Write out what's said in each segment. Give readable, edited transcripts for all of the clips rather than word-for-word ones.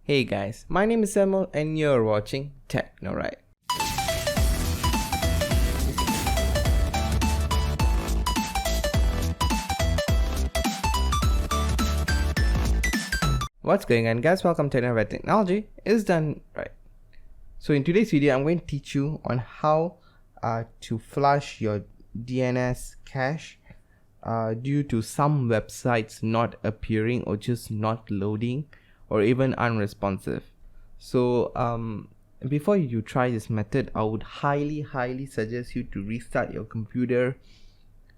Hey guys, my name is Samuel and you're watching TechnoRight. What's going on guys, welcome to TechnoRight. Technology is done right. So in today's video, I'm going to teach you on how to flush your DNS cache due to some websites not appearing or just not loading or even unresponsive. So before you try this method, I would highly suggest you to restart your computer,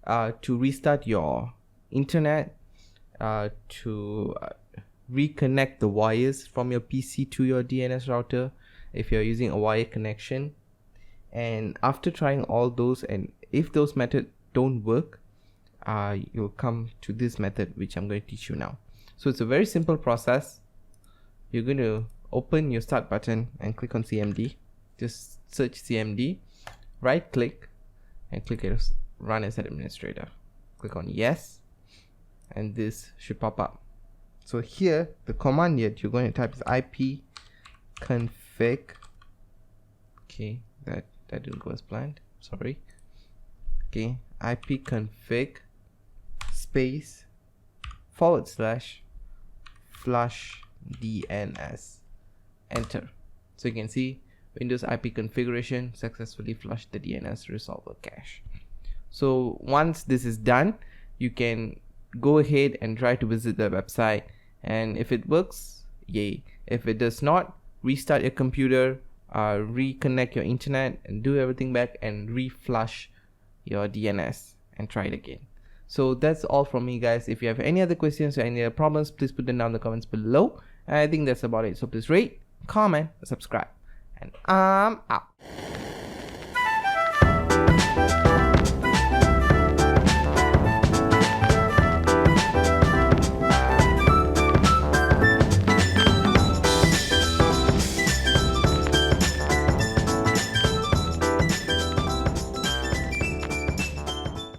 to restart your internet, to reconnect the wires from your PC to your DNS router if you're using a wired connection. And after trying all those, and if those methods don't work, you'll come to this method which I'm going to teach you now. So it's a very simple process. You're going to open your start button and click on CMD. Just search CMD, right click and click as run as administrator. Click on yes, and this should pop up. So here the command that you're going to type is ipconfig. Okay, that didn't go as planned, sorry. Okay, ipconfig space /flush DNS, enter. So you can see Windows IP configuration successfully flushed the DNS resolver cache. So once this is done, you can go ahead and try to visit the website, and if it works, yay. If it does not, restart your computer, reconnect your internet and do everything back and reflush your DNS and try it again. So that's all from me guys. If you have any other questions or any other problems, please put them down in the comments below. And I think that's about it. So please rate, comment, subscribe, and I'm out.